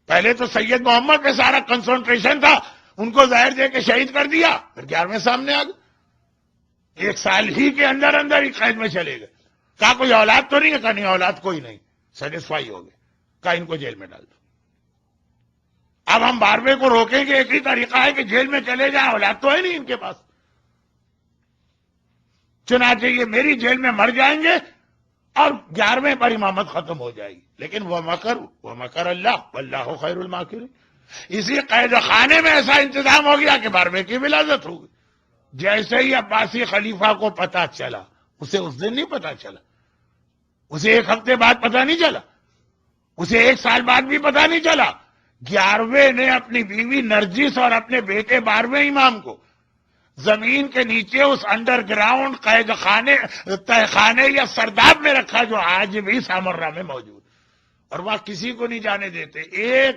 پہلے تو سید محمد پہ سارا کنسنٹریشن تھا، ان کو زہر دے کے شہید کر دیا، پھر 11ویں سامنے آ گئے، 1 سال ہی کے اندر اندر ہی قید میں چلے گئے۔ کہا کوئی اولاد تو نہیں ہے؟ کہا نہیں اولاد کوئی نہیں، سیٹسفائی ہو گئے، کہا ان کو جیل میں ڈال دو۔ اب ہم 12ویں کو روکیں گے، ایک ہی طریقہ ہے کہ جیل میں چلے جائیں، اولاد تو ہے نہیں ان کے پاس، چنانچہ یہ میری جیل میں مر جائیں گے اور 11ویں پر امامت ختم ہو جائے گی۔ لیکن وہ مکر اللہ واللہ خیر الماکرین۔ اسی قید خانے میں ایسا انتظام ہو گیا کہ 12ویں کی ولادت ہو گئی۔ جیسے ہی عباسی خلیفہ کو پتا چلا، اسے اس دن نہیں پتا چلا، اسے 1 ہفتے بعد پتا نہیں چلا، اسے 1 سال بعد بھی پتا نہیں چلا، 11ویں نے اپنی بیوی نرجس اور اپنے بیٹے 12ویں امام کو زمین کے نیچے اس انڈر گراؤنڈ قید خانے تہ خانے یا سرداب میں رکھا جو آج بھی سامرہ میں موجود، اور وہاں کسی کو نہیں جانے دیتے۔ ایک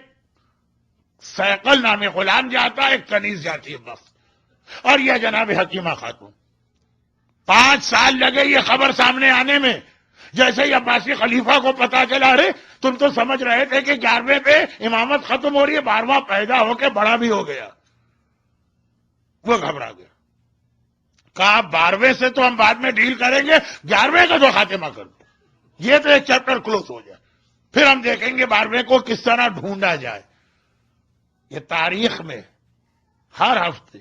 سیقل نامی غلام جاتا ہے، ایک کنیز جاتی ہے بس، اور یہ جناب حکیمہ خاتون۔ 5 سال لگے یہ خبر سامنے آنے میں۔ جیسے ہی عباسی خلیفہ کو پتا چلا، ارے تم تو سمجھ رہے تھے کہ 11ویں پہ امامت ختم ہو رہی ہے، 12واں پیدا ہو کے بڑا بھی ہو گیا، وہ گھبرا گیا۔ کہا 12ویں سے تو ہم بعد میں ڈیل کریں گے، 11ویں کا تو خاتمہ کر دو، یہ تو ایک چیپٹر کلوز ہو جائے، پھر ہم دیکھیں گے 12ویں کو کس طرح ڈھونڈا جائے۔ یہ تاریخ میں ہر ہفتے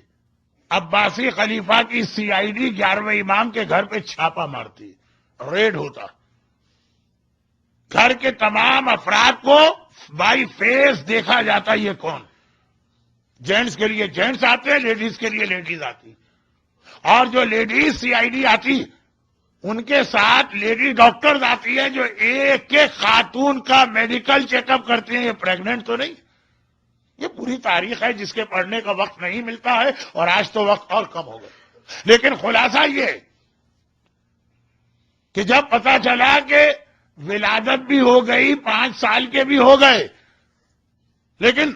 عباسی خلیفہ کی CID 11ویں امام کے گھر پہ چھاپا مارتی، ریڈ ہوتا، گھر کے تمام افراد کو بائی فیس دیکھا جاتا یہ کون۔ جینٹس کے لیے جینٹس آتے ہیں، لیڈیز کے لیے لیڈیز آتی، اور جو لیڈیز CID آتی ان کے ساتھ لیڈی ڈاکٹرز آتی ہیں جو ایک ایک خاتون کا میڈیکل چیک اپ کرتے ہیں، یہ پریگننٹ تو نہیں۔ یہ پوری تاریخ ہے جس کے پڑھنے کا وقت نہیں ملتا ہے، اور آج تو وقت اور کم ہو گیا۔ لیکن خلاصہ یہ کہ جب پتا چلا کہ ولادت بھی ہو گئی، 5 سال کے بھی ہو گئے، لیکن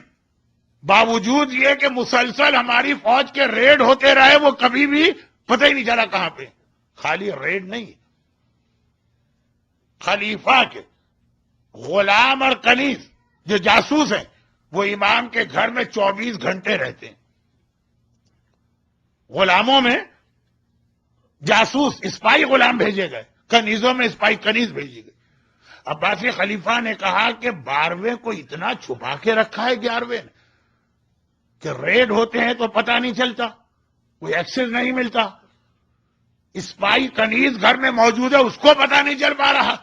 باوجود یہ کہ مسلسل ہماری فوج کے ریڈ ہوتے رہے، وہ کبھی بھی پتہ ہی نہیں چلا کہاں پہ۔ خالی ریڈ نہیں، خلیفہ کے غلام اور کنیز جو جاسوس ہیں وہ امام کے گھر میں 24 گھنٹے رہتے ہیں۔ غلاموں میں جاسوس اسپائی غلام بھیجے گئے، کنیزوں میں اسپائی کنیز بھیجی گئی۔ عباسی خلیفہ نے کہا کہ 12ویں کو اتنا چھپا کے رکھا ہے 11ویں نے کہ ریڈ ہوتے ہیں تو پتہ نہیں چلتا، کوئی ایکسس نہیں ملتا، اسپائی کنیز گھر میں موجود ہے اس کو پتہ نہیں چل پا رہا،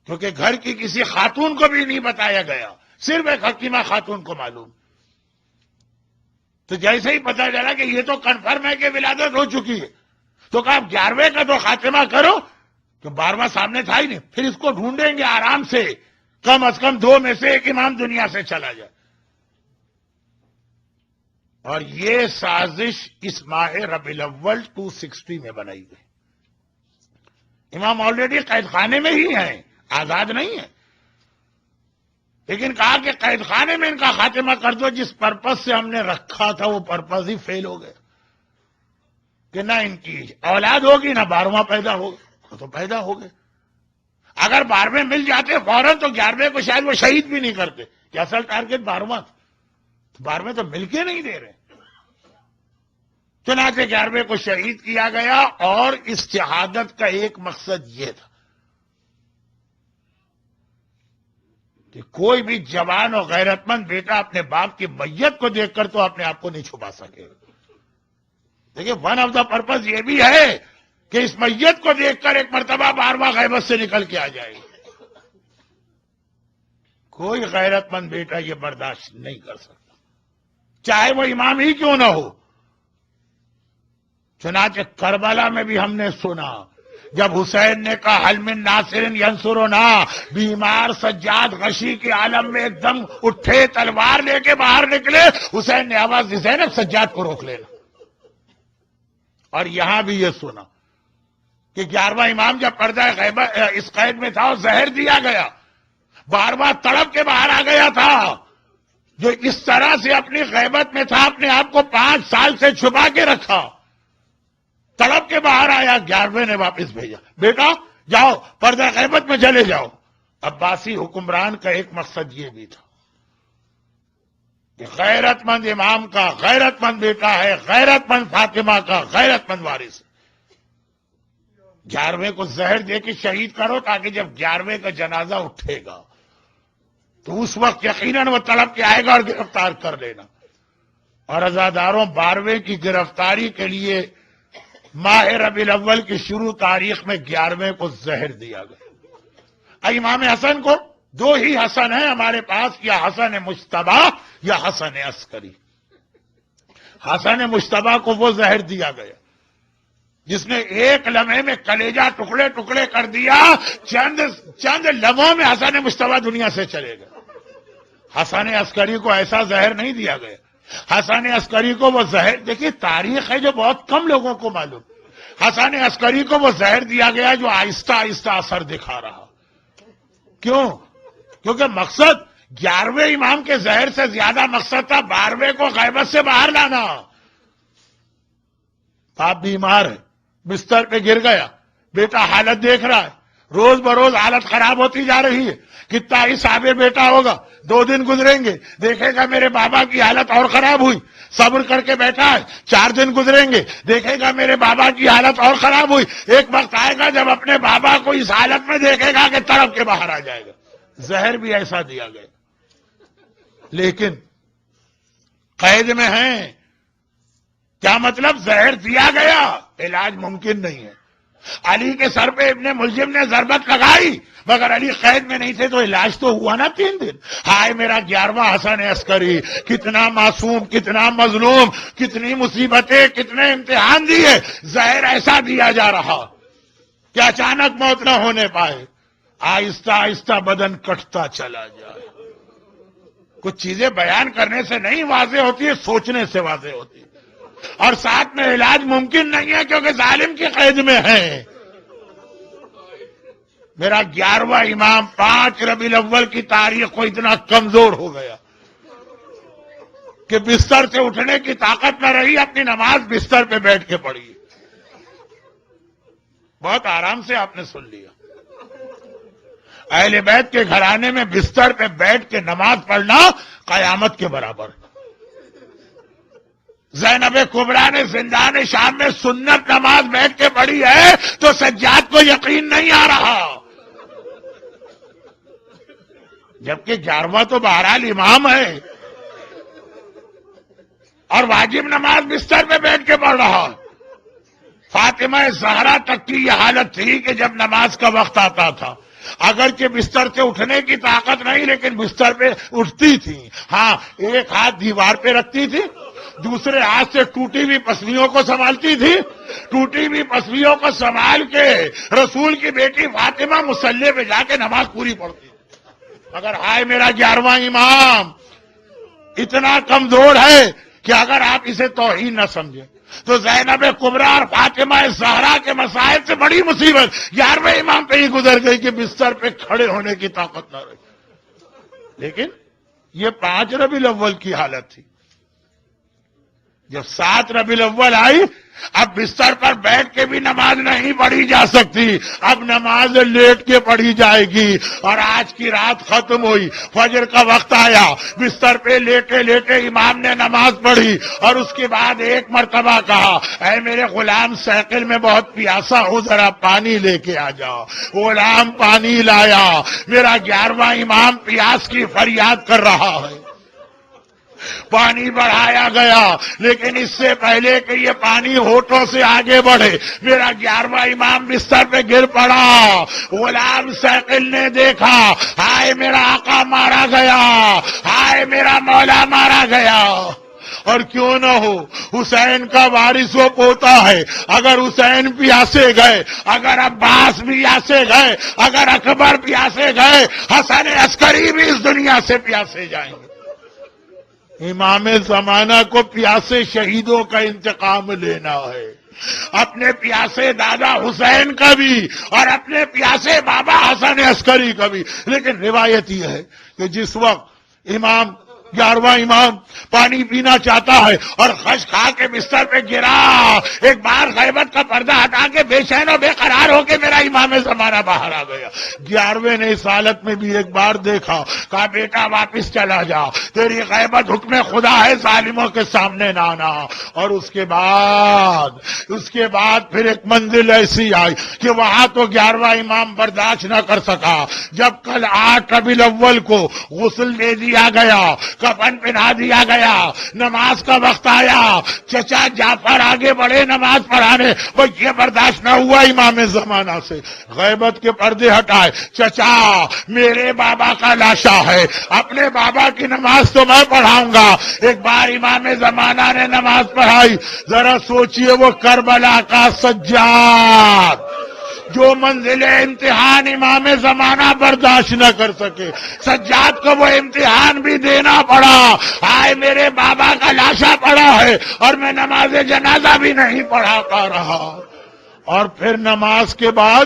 کیونکہ گھر کی کسی خاتون کو بھی نہیں بتایا گیا، صرف ایک حکیمہ خاتون کو معلوم۔ تو جیسے ہی پتہ چلا کہ یہ تو کنفرم ہے کہ ولادت ہو چکی ہے، تو کہا 11ویں کا تو خاتمہ کرو، کہ 12واں سامنے تھا ہی نہیں، پھر اس کو ڈھونڈیں گے آرام سے، کم از کم 2 میں سے ایک امام دنیا سے چلا جائے۔ اور یہ سازش اس ماہ ربیع الاول 260 میں بنائی گئی۔ امام آلریڈی قید خانے میں ہی ہیں، آزاد نہیں ہیں، لیکن کہا کہ قید خانے میں ان کا خاتمہ کر دو، جس پرپس سے ہم نے رکھا تھا وہ پرپس ہی فیل ہو گیا، کہ نہ ان کی اولاد ہوگی نہ 12واں پیدا ہوگا، تو پیدا ہو گئے۔ اگر 12ویں مل جاتے فوراً تو 11ویں کو شاید وہ شہید بھی نہیں کرتے، کہ اصل ٹارگٹ 12واں تھا، تو 12ویں تو مل کے نہیں دے رہے۔ چنانچہ 11ویں کو شہید کیا گیا، اور اس شہادت کا ایک مقصد یہ تھا کہ کوئی بھی جوان اور غیرت مند بیٹا اپنے باپ کی میت کو دیکھ کر تو اپنے آپ کو نہیں چھپا سکے۔ دیکھیے ون آف دا پرپز یہ بھی ہے کہ اس میت کو دیکھ کر ایک مرتبہ 12واں غیبت سے نکل کے آ جائے۔ کوئی غیرت مند بیٹا یہ برداشت نہیں کر سکتا، چاہے وہ امام ہی کیوں نہ ہو۔ چنانچہ کربلا میں بھی ہم نے سنا جب حسین نے کہا حل من ناصر ینصرنا، بیمار سجاد غشی کے عالم میں ایک دم اٹھے، تلوار لے کے باہر نکلے، حسین نے آواز دی زینب سجاد کو روک لینا۔ اور یہاں بھی یہ سنا کہ 11واں امام جب پردہ غیبت اس قید میں تھا اور زہر دیا گیا، 12واں تڑپ کے باہر آ گیا تھا، جو اس طرح سے اپنی غیبت میں تھا، اپنے آپ کو 5 سال سے چھپا کے رکھا، تڑپ کے باہر آیا، 11ویں نے واپس بھیجا، بیٹا جاؤ پردہ غیبت میں چلے جاؤ۔ عباسی حکمران کا ایک مقصد یہ بھی تھا کہ غیرت مند امام کا غیرت مند بیٹا ہے، غیرت مند فاطمہ کا غیرت مند وارث ہے، 11ویں کو زہر دے کے شہید کرو تاکہ جب 11ویں کا جنازہ اٹھے گا تو اس وقت یقیناً وہ تڑپ کے آئے گا اور گرفتار کر لینا۔ اور عزاداروں، 12ویں کی گرفتاری کے لیے ماہ ربیع الاول کی شروع تاریخ میں 11ویں کو زہر دیا گیا۔ امام حسن کو 2 ہی حسن ہیں ہمارے پاس، یا حسن مجتبی یا حسن عسکری۔ حسن مجتبی کو وہ زہر دیا گیا جس نے ایک لمحے میں کلیجہ ٹکڑے ٹکڑے کر دیا، چند لمحوں میں حسن مجتبی دنیا سے چلے گئے۔ حسن عسکری کو ایسا زہر نہیں دیا گیا۔ حسن عسکری کو وہ زہر، دیکھیے تاریخ ہے جو بہت کم لوگوں کو معلوم، حسن عسکری کو وہ زہر دیا گیا جو آہستہ آہستہ اثر دکھا رہا۔ کیوں؟ کیونکہ مقصد 11ویں امام کے زہر سے زیادہ مقصد تھا 12ویں کو غیبت سے باہر لانا۔ باپ بیمار ہے، بستر پہ گر گیا، بیٹا حالت دیکھ رہا ہے، روز بروز حالت خراب ہوتی جا رہی ہے، کتنا ہی صابر بیٹا ہوگا، 2 دن گزریں گے دیکھے گا میرے بابا کی حالت اور خراب ہوئی، صبر کر کے بیٹھا ہے، 4 دن گزریں گے دیکھے گا میرے بابا کی حالت اور خراب ہوئی، ایک وقت آئے گا جب اپنے بابا کو اس حالت میں دیکھے گا کہ تڑپ کے باہر آ جائے گا۔ زہر بھی ایسا دیا گیا، لیکن قید میں ہیں۔ کیا مطلب؟ زہر دیا گیا، علاج ممکن نہیں ہے۔ علی کے سر پہ ابن ملجم نے ضربت لگائی مگر علی قید میں نہیں تھے تو علاج تو ہوا نا 3 دن۔ ہائے میرا 11واں حسن عسکری، کتنا معصوم، کتنا مظلوم، کتنی مصیبتیں، کتنے امتحان دیے، زہر ایسا دیا جا رہا کہ اچانک موت نہ ہونے پائے، آہستہ آہستہ بدن کٹتا چلا جائے۔ کچھ چیزیں بیان کرنے سے نہیں واضح ہوتی ہے، سوچنے سے واضح ہوتی ہے۔ اور ساتھ میں علاج ممکن نہیں ہے کیونکہ ظالم کی قید میں ہے۔ میرا 11واں امام 5 ربیع الاول کی تاریخ کو اتنا کمزور ہو گیا کہ بستر سے اٹھنے کی طاقت نہ رہی، اپنی نماز بستر پہ بیٹھ کے پڑھی۔ بہت آرام سے آپ نے سن لیا۔ اہل بیت کے گھرانے میں بستر پہ بیٹھ کے نماز پڑھنا قیامت کے برابر۔ زینب کبریٰ نے زندان شام میں سنت نماز بیٹھ کے پڑھی ہے تو سجاد کو یقین نہیں آ رہا، جبکہ 11واں تو بہرحال امام ہے اور واجب نماز بستر پہ بیٹھ کے پڑھ رہا۔ فاطمہ زہرا تک کی یہ حالت تھی کہ جب نماز کا وقت آتا تھا اگرچہ بستر سے اٹھنے کی طاقت نہیں لیکن بستر پہ اٹھتی تھی، ہاں ایک ہاتھ دیوار پہ رکھتی تھی، دوسرے ہاتھ سے ٹوٹی ہوئی پسلیوں کو سنبھالتی تھی، ٹوٹی ہوئی پسلیوں کو سنبھال کے رسول کی بیٹی فاطمہ مصلی پہ جا کے نماز پوری پڑھتی۔ مگر ہائے میرا 11واں امام اتنا کمزور ہے کہ اگر آپ اسے توہین نہ سمجھیں تو زینب کبریٰ اور فاطمہ زہرا کے مسائل سے بڑی مصیبت 11ویں امام پہ ہی گزر گئی کہ بستر پہ کھڑے ہونے کی طاقت نہ رہی۔ لیکن یہ 5 ربیع الاول کی حالت تھی۔ جب 7 ربیع الاول آئی اب بستر پر بیٹھ کے بھی نماز نہیں پڑھی جا سکتی، اب نماز لیٹ کے پڑھی جائے گی۔ اور آج کی رات ختم ہوئی، فجر کا وقت آیا، بستر پہ لیٹے لیٹے امام نے نماز پڑھی اور اس کے بعد ایک مرتبہ کہا، اے میرے غلام سیکل میں بہت پیاسا ہوں، ذرا پانی لے کے آ جاؤ۔ غلام پانی لایا۔ میرا 11واں امام پیاس کی فریاد کر رہا ہے۔ پانی بڑھایا گیا لیکن اس سے پہلے کہ یہ پانی ہونٹوں سے آگے بڑھے میرا 11واں امام بستر پہ گر پڑا۔ غلام سیقل نے دیکھا، ہائے میرا آقا مارا گیا، ہائے میرا مولا مارا گیا۔ اور کیوں نہ ہو، حسین کا وارث وہ پوتا ہے، اگر حسین پیاسے گئے، اگر عباس پیاسے گئے، اگر اکبر پیاسے گئے، حسن عسکری بھی اس دنیا سے پیاسے جائیں گے۔ امام زمانہ کو پیاسے شہیدوں کا انتقام لینا ہے، اپنے پیاسے دادا حسین کا بھی اور اپنے پیاسے بابا حسن عسکری کا بھی۔ لیکن روایت یہ ہے کہ جس وقت امام 11واں امام پانی پینا چاہتا ہے اور خش کھا کے بستر پہ گرا، ایک بار غیبت کا پردہ ہٹا کے بے چین و بے قرار ہو کے میرا امام زمانہ باہر آ گیا۔ 11ویں نے اس حالت میں بھی ایک بار دیکھا، کہا بیٹا واپس چلا جا، تیری غیبت حکم خدا ہے، ظالموں کے سامنے نہ آنا۔ اور اس کے بعد پھر ایک منزل ایسی آئی کہ وہاں تو 11واں امام برداشت نہ کر سکا۔ جب کل 8 ربیع الاول کو غسل دے دیا گیا، کفن پہنا دیا گیا، نماز کا وقت آیا، چچا جعفر آگے بڑھے نماز پڑھانے، وہ یہ برداشت نہ ہوا امام زمانہ سے، غیبت کے پردے ہٹائے، چچا میرے بابا کا لاشا ہے، اپنے بابا کی نماز تو میں پڑھاؤں گا۔ ایک بار امام زمانہ نے نماز پڑھائی، ذرا سوچئے وہ کربلا کا سجاد جو منزل امتحان امام زمانہ برداشت نہ کر سکے، سجاد کو وہ امتحان بھی دینا پڑا، آئے میرے بابا کا لاشا پڑا ہے اور میں نماز جنازہ بھی نہیں پڑھا پا رہا۔ اور پھر نماز کے بعد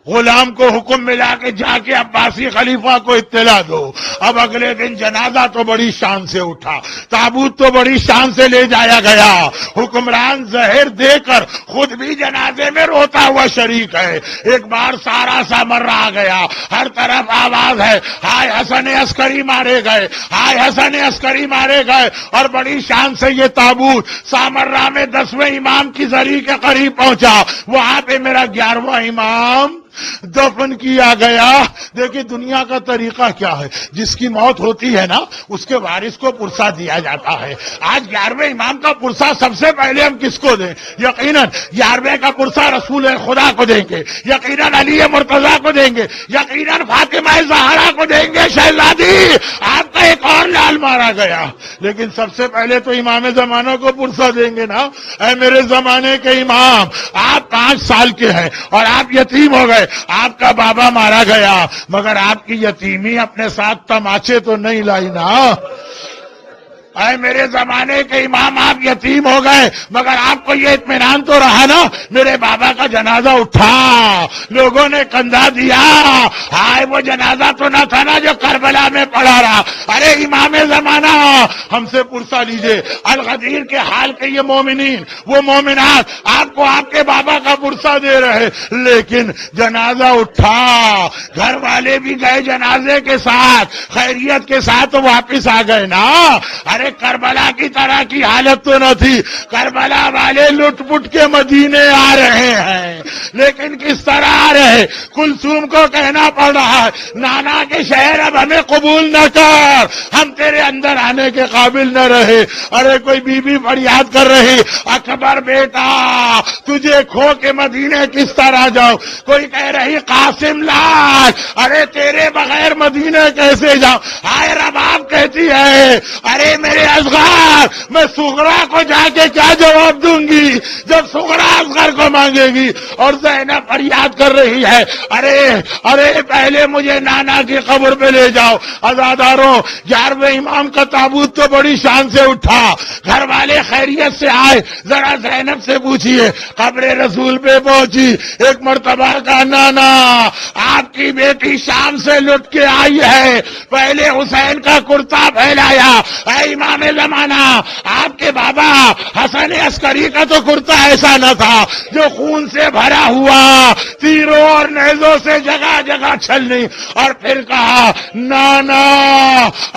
غلام کو حکم ملا کہ جا کے عباسی خلیفہ کو اطلاع دو۔ اب اگلے دن جنازہ تو بڑی شان سے اٹھا، تابوت تو بڑی شان سے لے جایا گیا، حکمران زہر دے کر خود بھی جنازے میں روتا ہوا شریک ہے۔ ایک بار سارا سامرا آ گیا، ہر طرف آواز ہے، ہائے حسن عسکری مارے گئے، ہائے حسن عسکری مارے گئے، اور بڑی شان سے یہ تابوت سامرا میں 10ویں امام کی زری کے قریب پہنچا، وہاں پہ میرا 11واں امام دفن کیا گیا۔ دیکھیں دنیا کا طریقہ کیا ہے، جس کی موت ہوتی ہے نا اس کے وارث کو پرسہ دیا جاتا ہے۔ آج 11ویں امام کا پرسہ سب سے پہلے ہم کس کو دیں؟ یقیناً 11ویں کا پرسہ رسول خدا کو دیں گے، یقیناً علی مرتضیٰ کو دیں گے، یقیناً فاطمہ زہرا کو دیں گے۔ شہزادی آپ کا ایک اور لال مارا گیا، لیکن سب سے پہلے تو امام زمانہ کو پرسہ دیں گے نا۔ اے میرے زمانے کے امام، آپ 5 سال کے ہیں اور آپ یتیم ہو گئے، آپ کا بابا مارا گیا، مگر آپ کی یتیمی اپنے ساتھ تماچے تو نہیں لائی نا۔ اے میرے زمانے کے امام، آپ یتیم ہو گئے مگر آپ کو یہ اطمینان تو رہا نا میرے بابا کا جنازہ اٹھا، لوگوں نے کندھا دیا، ہائے وہ جنازہ تو نہ تھا نا جو کربلا میں پڑا رہا۔ ارے امام زمانہ ہم سے پرسہ لیجئے، الغدیر کے حال کے یہ مومنین وہ مومنات آپ کو آپ کے بابا کا پرسہ دے رہے، لیکن جنازہ اٹھا، گھر والے بھی گئے جنازے کے ساتھ، خیریت کے ساتھ واپس آ گئے نا۔ ارے کربلا کی طرح کی حالت تو نہ تھی، کربلا والے لٹ پٹ کے مدینے آ رہے ہیں، لیکن کس طرح آ رہے؟ کلثوم کو کہنا پڑ رہا ہے نانا کے شہر اب ہمیں قبول نہ کر، ہم تیرے اندر آنے کے قابل نہ رہے۔ ارے کوئی بی بی فریاد کر رہی اکبر بیٹا تجھے کھو کے مدینے کس طرح جاؤ، کوئی کہہ رہی قاسم لال ارے تیرے بغیر مدینے کیسے جاؤ۔ ہائے رباب کہتی ہے ارے میرے اصغر میں صغرا کو جا کے کیا جواب دوں گی جب صغرا اصغر کو مانگے گی، اور زینب فریاد کر رہی ہے ارے پہلے مجھے نانا کی قبر پہ لے جاؤ۔ عزاداروں 11ویں امام کا تابوت تو بڑی شان سے اٹھا، گھر والے خیریت سے آئے، ذرا زینب سے پوچھئے، قبر رسول پہ پہنچی، ایک مرتبہ کا نانا آپ کی بیٹی شام سے لٹ کے آئی ہے، پہلے حسین کا کرتا پھیلایا۔ اے امام زمانہ آپ کے بابا حسن عسکری کا تو کرتا ایسا نہ تھا جو خون سے بھرا ہوا، تیروں اور نیزوں سے جگہ جگہ چھلنی، اور پھر کہا نانا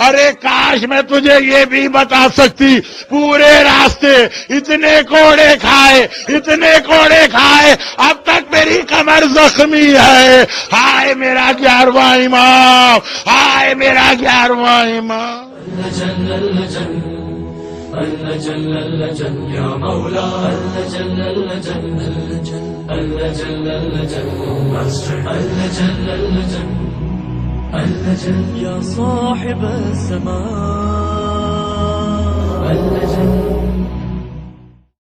ارے کاش میں تجھے یہ بھی بتا سکتی پورے راستے اتنے کوڑے کھائے اب تک میری کمر زخمی ہے۔ ہائے میرا 11واں امام، ہائے میرا 11واں امام۔ جل اللجن اللجن اللجن یا مولا اللجن اللجن اللجن اللجن اللجن اللجن اللجن یا صاحب السماء اللجن